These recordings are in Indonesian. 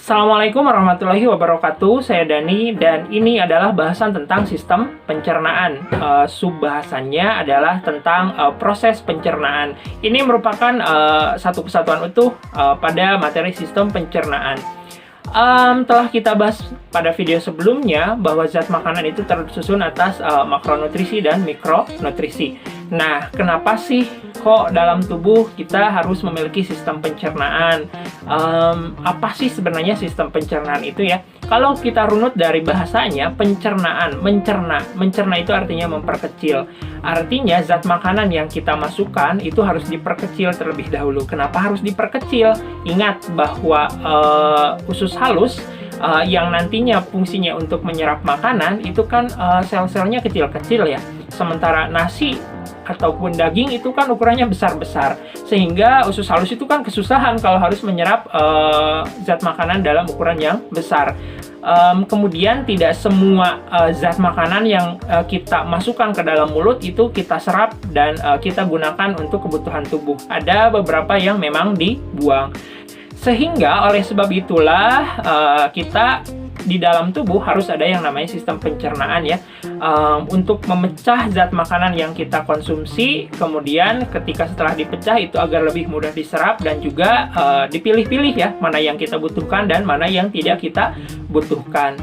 Assalamualaikum warahmatullahi wabarakatuh. Saya Dani dan ini adalah bahasan tentang sistem pencernaan. Subbahasannya adalah tentang proses pencernaan. Ini merupakan satu kesatuan utuh pada materi sistem pencernaan. Telah kita bahas pada video sebelumnya bahwa zat makanan itu tersusun atas makronutrisi dan mikronutrisi. Nah, kenapa sih kok dalam tubuh kita harus memiliki sistem pencernaan? Apa sih sebenarnya sistem pencernaan itu ya? Kalau kita runut dari bahasanya, pencernaan, mencerna itu artinya memperkecil. Artinya zat makanan yang kita masukkan itu harus diperkecil terlebih dahulu. Kenapa harus diperkecil? Ingat bahwa usus halus yang nantinya fungsinya untuk menyerap makanan itu kan sel-selnya kecil-kecil ya. Sementara nasi ataupun daging itu kan ukurannya besar-besar, sehingga usus halus itu kan kesusahan kalau harus menyerap zat makanan dalam ukuran yang besar. Kemudian tidak semua zat makanan yang kita masukkan ke dalam mulut itu kita serap dan kita gunakan untuk kebutuhan tubuh. Ada beberapa yang memang dibuang. Sehingga oleh sebab itulah kita di dalam tubuh harus ada yang namanya sistem pencernaan ya, untuk memecah zat makanan yang kita konsumsi, kemudian ketika setelah dipecah itu agar lebih mudah diserap dan juga dipilih-pilih ya, mana yang kita butuhkan dan mana yang tidak kita butuhkan.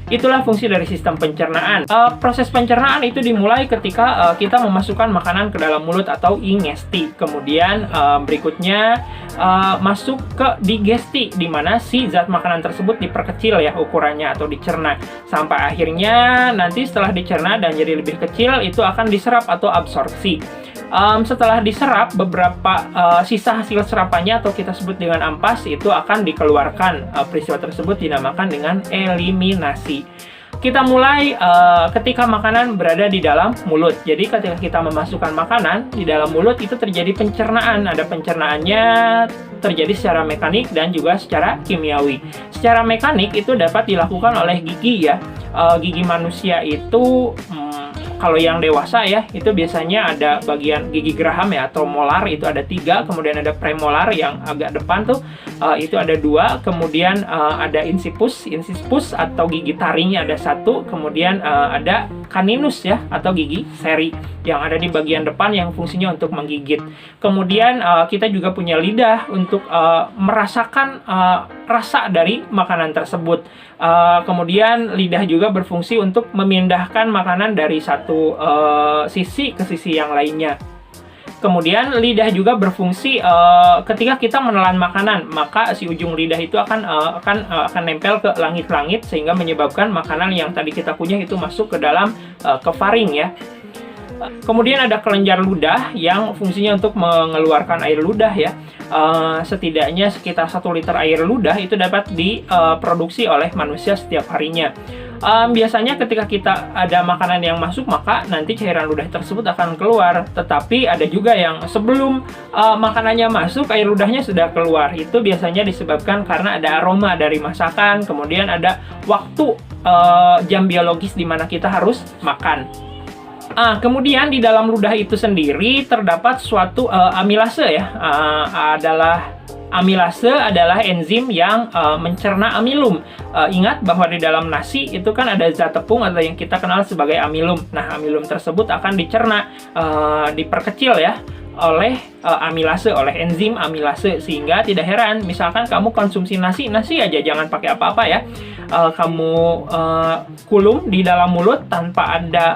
Itulah fungsi dari sistem pencernaan. Proses pencernaan itu dimulai ketika kita memasukkan makanan ke dalam mulut atau ingesti. Kemudian berikutnya masuk ke digesti, di mana si zat makanan tersebut diperkecil ya ukurannya atau dicerna. Sampai akhirnya nanti setelah dicerna dan jadi lebih kecil itu akan diserap atau absorpsi. Setelah diserap, beberapa sisa hasil serapannya atau kita sebut dengan ampas itu akan dikeluarkan. Peristiwa tersebut dinamakan dengan eliminasi. Kita mulai ketika makanan berada di dalam mulut. Jadi ketika kita memasukkan makanan di dalam mulut itu terjadi pencernaan. Ada pencernaannya terjadi secara mekanik dan juga secara kimiawi. Secara mekanik itu dapat dilakukan oleh gigi ya. Gigi manusia itu kalau yang dewasa ya, itu biasanya ada bagian gigi geraham ya, atau molar itu ada 3, kemudian ada premolar yang agak depan tuh, itu ada 2, kemudian ada insipus atau gigi taringnya ada 1, kemudian ada caninus ya, atau gigi seri yang ada di bagian depan yang fungsinya untuk menggigit. Kemudian kita juga punya lidah untuk merasakan rasa dari makanan tersebut. Kemudian lidah juga berfungsi untuk memindahkan makanan dari satu sisi ke sisi yang lainnya. Kemudian lidah juga berfungsi ketika kita menelan makanan, maka si ujung lidah itu akan nempel ke langit-langit sehingga menyebabkan makanan yang tadi kita kunyah itu masuk ke dalam ke faring ya. Kemudian ada kelenjar ludah yang fungsinya untuk mengeluarkan air ludah ya. Setidaknya sekitar 1 liter air ludah itu dapat diproduksi oleh manusia setiap harinya. Biasanya ketika kita ada makanan yang masuk, maka nanti cairan ludah tersebut akan keluar. Tetapi ada juga yang sebelum makanannya masuk, air ludahnya sudah keluar. Itu biasanya disebabkan karena ada aroma dari masakan, kemudian ada waktu jam biologis di mana kita harus makan. Kemudian di dalam ludah itu sendiri terdapat suatu amilase ya. Amilase adalah enzim yang mencerna amilum. Ingat bahwa di dalam nasi itu kan ada zat tepung atau yang kita kenal sebagai amilum. Nah, amilum tersebut akan dicerna, diperkecil ya oleh amilase, oleh enzim amilase, sehingga tidak heran misalkan kamu konsumsi nasi aja, jangan pakai apa-apa ya, kamu kulum di dalam mulut tanpa ada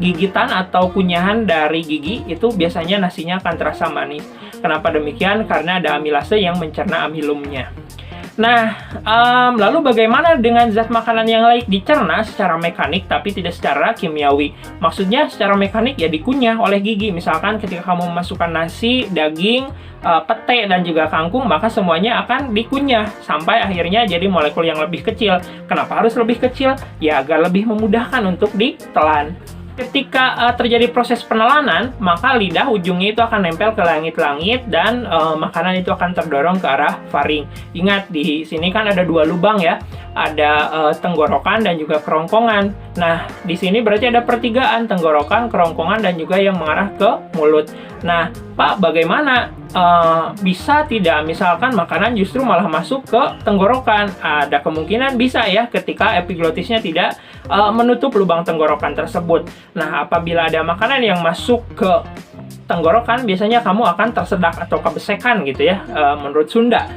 gigitan atau kunyahan dari gigi, itu biasanya nasinya akan terasa manis. Kenapa demikian? Karena ada amilase yang mencerna amilumnya. Nah, lalu bagaimana dengan zat makanan yang lain dicerna secara mekanik tapi tidak secara kimiawi? Maksudnya secara mekanik ya dikunyah oleh gigi. Misalkan ketika kamu memasukkan nasi, daging, pete dan juga kangkung, maka semuanya akan dikunyah sampai akhirnya jadi molekul yang lebih kecil. Kenapa harus lebih kecil? Ya agar lebih memudahkan untuk ditelan. Ketika terjadi proses penelanan, maka lidah ujungnya itu akan nempel ke langit-langit dan makanan itu akan terdorong ke arah faring. Ingat, di sini kan ada 2 lubang ya, ada tenggorokan dan juga kerongkongan. Nah, di sini berarti ada pertigaan, tenggorokan, kerongkongan, dan juga yang mengarah ke mulut. Nah, Pak, bagaimana bisa tidak, misalkan makanan justru malah masuk ke tenggorokan. Ada kemungkinan bisa ya ketika epiglotisnya tidak menutup lubang tenggorokan tersebut. Nah, apabila ada makanan yang masuk ke tenggorokan, biasanya kamu akan tersedak atau kebesekan gitu ya, menurut Sunda.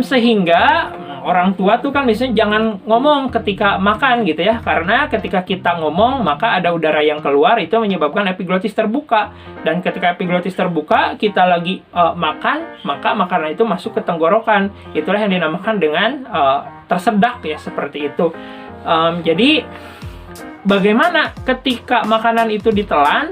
Sehingga orang tua tuh kan biasanya jangan ngomong ketika makan gitu ya, karena ketika kita ngomong maka ada udara yang keluar, itu menyebabkan epiglotis terbuka, dan ketika epiglotis terbuka kita lagi makan, maka makanan itu masuk ke tenggorokan. Itulah yang dinamakan dengan tersedak ya, seperti itu. Jadi bagaimana ketika makanan itu ditelan?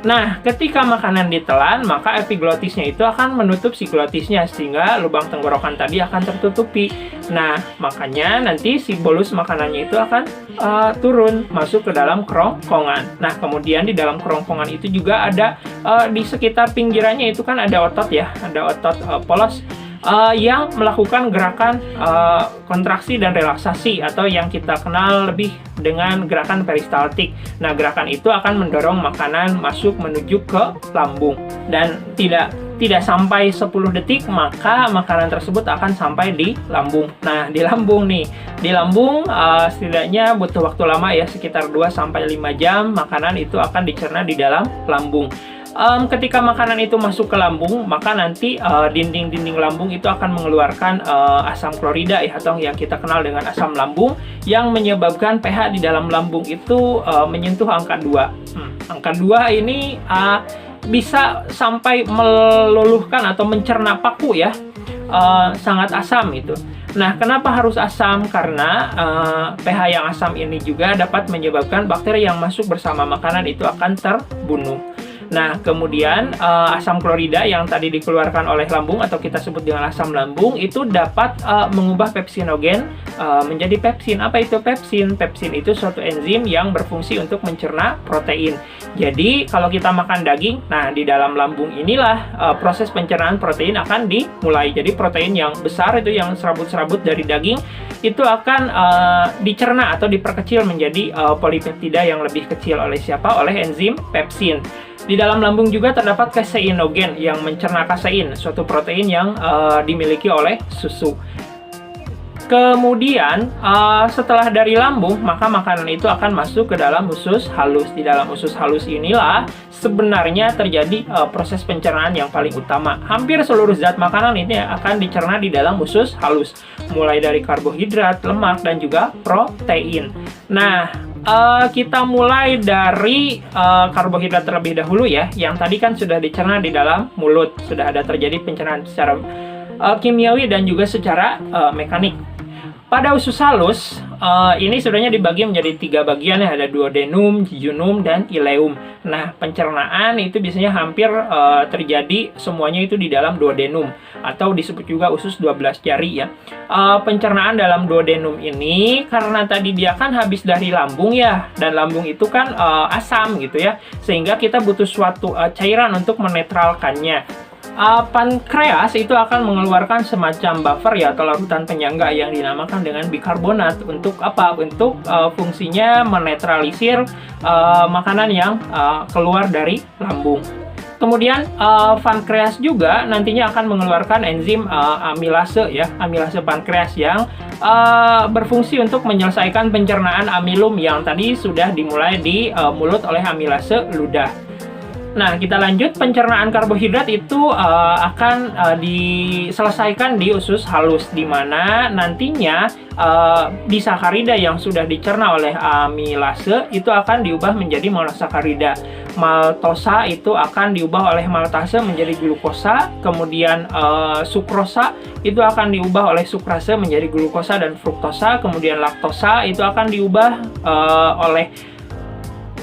Nah, ketika makanan ditelan, maka epiglotisnya itu akan menutup si glotisnya, sehingga lubang tenggorokan tadi akan tertutupi. Nah, makanya nanti si bolus makanannya itu akan turun, masuk ke dalam kerongkongan. Nah, kemudian di dalam kerongkongan itu juga ada, di sekitar pinggirannya itu kan ada otot ya, ada otot polos, yang melakukan gerakan kontraksi dan relaksasi, atau yang kita kenal lebih dengan gerakan peristaltik. Nah, gerakan itu akan mendorong makanan masuk menuju ke lambung, dan tidak sampai 10 detik maka makanan tersebut akan sampai di lambung. Nah, di lambung setidaknya butuh waktu lama ya, sekitar 2-5 jam makanan itu akan dicerna di dalam lambung. Ketika makanan itu masuk ke lambung, maka nanti dinding-dinding lambung itu akan mengeluarkan asam klorida ya, atau yang kita kenal dengan asam lambung, yang menyebabkan pH di dalam lambung itu menyentuh angka 2. Angka 2 ini bisa sampai meluluhkan atau mencerna paku ya, sangat asam itu. Nah, kenapa harus asam? Karena pH yang asam ini juga dapat menyebabkan bakteri yang masuk bersama makanan itu akan terbunuh. Nah, kemudian asam klorida yang tadi dikeluarkan oleh lambung atau kita sebut dengan asam lambung itu dapat mengubah pepsinogen menjadi pepsin. Apa itu pepsin? Pepsin itu suatu enzim yang berfungsi untuk mencerna protein. Jadi, kalau kita makan daging, nah di dalam lambung inilah proses pencernaan protein akan dimulai. Jadi, protein yang besar itu yang serabut-serabut dari daging itu akan dicerna atau diperkecil menjadi polipeptida yang lebih kecil oleh siapa? Oleh enzim pepsin. Di dalam lambung juga terdapat kaseinogen yang mencerna kasein, suatu protein yang dimiliki oleh susu. Kemudian setelah dari lambung, maka makanan itu akan masuk ke dalam usus halus. Di dalam usus halus inilah sebenarnya terjadi proses pencernaan yang paling utama. Hampir seluruh zat makanan ini akan dicerna di dalam usus halus, mulai dari karbohidrat, lemak, dan juga protein. Nah, kita mulai dari karbohidrat terlebih dahulu ya, yang tadi kan sudah dicerna di dalam mulut, sudah ada terjadi pencernaan secara kimiawi dan juga secara mekanik. Pada usus halus, ini sebenarnya dibagi menjadi 3 bagian ya, ada duodenum, jejunum, dan ileum. Nah, pencernaan itu biasanya hampir terjadi semuanya itu di dalam duodenum, atau disebut juga usus 12 jari ya. Pencernaan dalam duodenum ini karena tadi dia kan habis dari lambung ya, dan lambung itu kan asam gitu ya, sehingga kita butuh suatu cairan untuk menetralkannya. Pankreas itu akan mengeluarkan semacam buffer ya, atau larutan penyangga yang dinamakan dengan bikarbonat. Untuk apa? Untuk fungsinya menetralisir makanan yang keluar dari lambung. Kemudian pankreas juga nantinya akan mengeluarkan enzim amilase ya, amilase pankreas yang berfungsi untuk menyelesaikan pencernaan amilum yang tadi sudah dimulai di mulut oleh amilase ludah. Nah, kita lanjut. Pencernaan karbohidrat itu akan diselesaikan di usus halus, di mana nantinya disakarida yang sudah dicerna oleh amilase itu akan diubah menjadi monosakarida. Maltosa itu akan diubah oleh maltase menjadi glukosa, kemudian sukrosa itu akan diubah oleh sukrase menjadi glukosa dan fruktosa, kemudian laktosa itu akan diubah oleh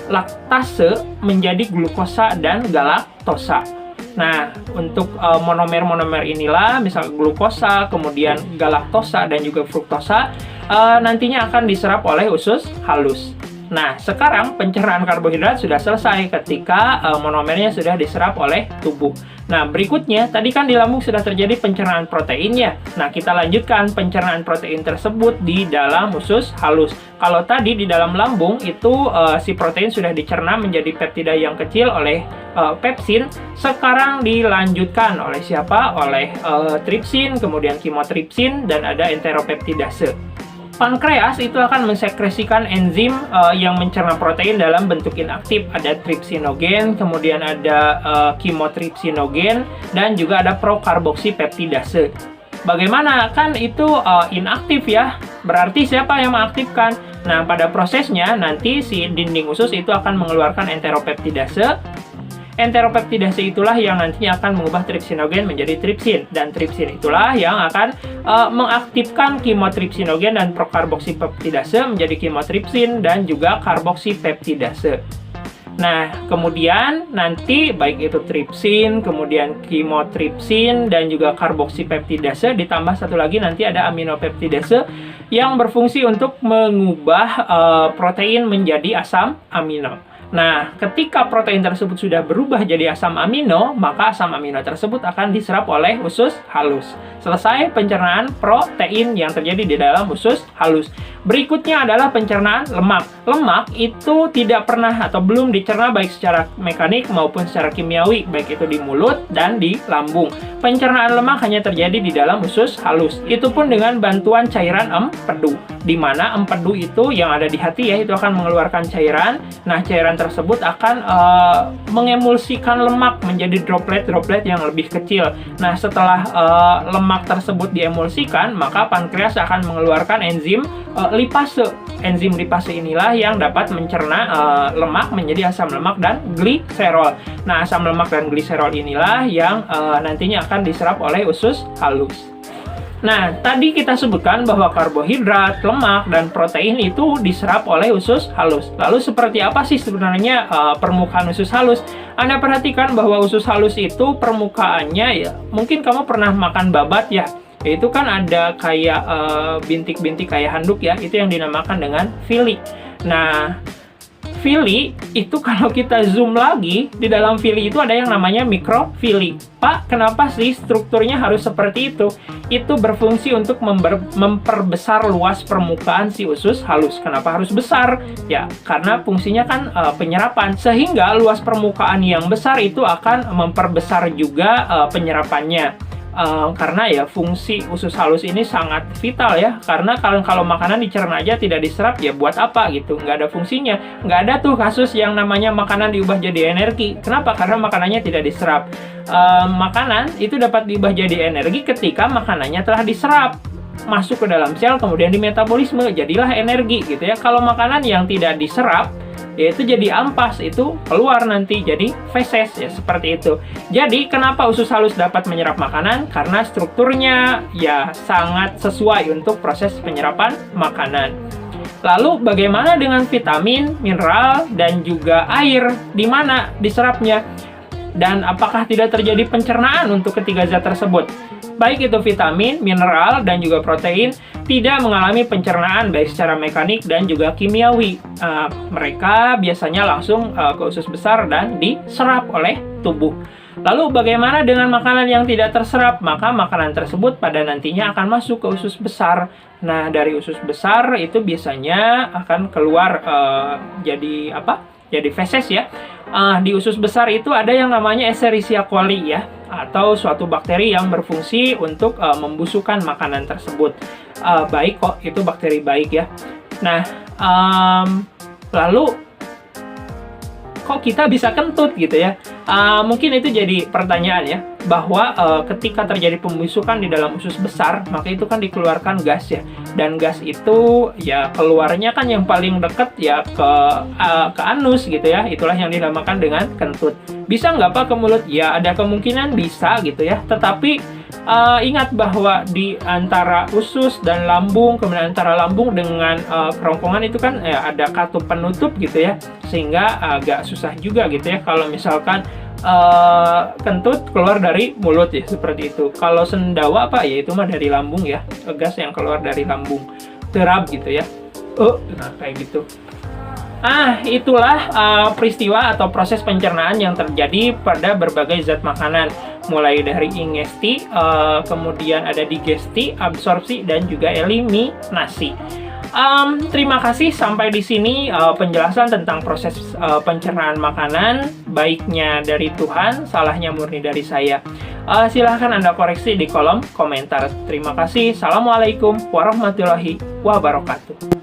laktase menjadi glukosa dan galaktosa. Nah, untuk monomer-monomer inilah, misal glukosa, kemudian galaktosa, dan juga fruktosa, nantinya akan diserap oleh usus halus. Nah, sekarang pencernaan karbohidrat sudah selesai ketika monomernya sudah diserap oleh tubuh. Nah, berikutnya, tadi kan di lambung sudah terjadi pencernaan proteinnya. Nah, kita lanjutkan pencernaan protein tersebut di dalam usus halus. Kalau tadi di dalam lambung itu si protein sudah dicerna menjadi peptida yang kecil oleh pepsin, sekarang dilanjutkan oleh siapa? Oleh tripsin, kemudian kimotripsin, dan ada enteropeptidase. Pankreas itu akan mensekresikan enzim yang mencerna protein dalam bentuk inaktif. Ada tripsinogen, kemudian ada kimotripsinogen, dan juga ada prokarboksipeptidase. Bagaimana? Kan itu inaktif ya. Berarti siapa yang mengaktifkan? Nah, pada prosesnya nanti si dinding usus itu akan mengeluarkan enteropeptidase. Enteropeptidase itulah yang nantinya akan mengubah tripsinogen menjadi tripsin, dan tripsin itulah yang akan mengaktifkan kimotripsinogen dan prokarboksipeptidase menjadi kimotripsin dan juga karboksipeptidase. Nah, kemudian nanti baik itu tripsin, kemudian kimotripsin, dan juga karboksipeptidase, ditambah satu lagi nanti ada aminopeptidase yang berfungsi untuk mengubah protein menjadi asam amino. Nah, ketika protein tersebut sudah berubah jadi asam amino, maka asam amino tersebut akan diserap oleh usus halus. Selesai pencernaan protein yang terjadi di dalam usus halus. Berikutnya adalah pencernaan lemak. Lemak itu tidak pernah atau belum dicerna baik secara mekanik maupun secara kimiawi, baik itu di mulut dan di lambung. Pencernaan lemak hanya terjadi di dalam usus halus. Itu pun dengan bantuan cairan empedu, di mana empedu itu yang ada di hati ya, itu akan mengeluarkan cairan. Nah, cairan tersebut akan mengemulsikan lemak menjadi droplet-droplet yang lebih kecil. Nah, setelah lemak tersebut diemulsikan, maka pankreas akan mengeluarkan enzim lipase. Enzim lipase inilah yang dapat mencerna lemak menjadi asam lemak dan gliserol. Nah, asam lemak dan gliserol inilah yang nantinya akan diserap oleh usus halus. Nah, tadi kita sebutkan bahwa karbohidrat, lemak, dan protein itu diserap oleh usus halus. Lalu seperti apa sih sebenarnya permukaan usus halus? Anda perhatikan bahwa usus halus itu permukaannya ya, mungkin kamu pernah makan babat ya. Itu kan ada kayak bintik-bintik kayak handuk ya, itu yang dinamakan dengan villi. Nah, villi itu kalau kita zoom lagi, di dalam villi itu ada yang namanya mikrovilli. Pak, kenapa sih strukturnya harus seperti itu? Itu berfungsi untuk memperbesar luas permukaan si usus halus. Kenapa harus besar? Ya, karena fungsinya kan penyerapan. Sehingga luas permukaan yang besar itu akan memperbesar juga penyerapannya. Karena ya fungsi usus halus ini sangat vital ya, karena kalau makanan dicerna aja tidak diserap ya buat apa gitu, nggak ada fungsinya. Nggak ada tuh kasus yang namanya makanan diubah jadi energi. Kenapa? Karena makanannya tidak diserap. Makanan itu dapat diubah jadi energi ketika makanannya telah diserap, masuk ke dalam sel, kemudian dimetabolisme, jadilah energi gitu ya. Kalau makanan yang tidak diserap, yaitu jadi ampas, itu keluar nanti jadi feses ya, seperti itu. Jadi kenapa usus halus dapat menyerap makanan? Karena strukturnya ya sangat sesuai untuk proses penyerapan makanan. Lalu bagaimana dengan vitamin, mineral, dan juga air? Di mana diserapnya? Dan apakah tidak terjadi pencernaan untuk ketiga zat tersebut? Baik itu vitamin, mineral, dan juga protein tidak mengalami pencernaan baik secara mekanik dan juga kimiawi. Mereka biasanya langsung ke usus besar dan diserap oleh tubuh. Lalu bagaimana dengan makanan yang tidak terserap? Maka makanan tersebut pada nantinya akan masuk ke usus besar. Nah, dari usus besar itu biasanya akan keluar jadi apa? Jadi feses ya. Di usus besar itu ada yang namanya Escherichia coli ya, atau suatu bakteri yang berfungsi untuk membusukkan makanan tersebut. Baik kok, itu bakteri baik ya. Nah, lalu kok kita bisa kentut gitu ya? Mungkin itu jadi pertanyaan ya, bahwa ketika terjadi pembusukan di dalam usus besar, maka itu kan dikeluarkan gas ya. Dan gas itu ya keluarnya kan yang paling dekat ya ke anus gitu ya. Itulah yang dinamakan dengan kentut. Bisa nggak Pak ke mulut? Ya ada kemungkinan bisa gitu ya. Tetapi ingat bahwa di antara usus dan lambung, kemudian antara lambung dengan kerongkongan itu kan ada katup penutup gitu ya. Sehingga agak susah juga gitu ya kalau misalkan kentut keluar dari mulut ya, seperti itu. Kalau sendawa apa ya, itu mah dari lambung ya, gas yang keluar dari lambung, terap gitu ya. Nah kayak gitu. Itulah peristiwa atau proses pencernaan yang terjadi pada berbagai zat makanan, mulai dari ingesti, kemudian ada digesti, absorpsi, dan juga eliminasi. Terima kasih, sampai di sini penjelasan tentang proses pencernaan makanan, baiknya dari Tuhan, salahnya murni dari saya. Silahkan Anda koreksi di kolom komentar. Terima kasih. Assalamualaikum warahmatullahi wabarakatuh.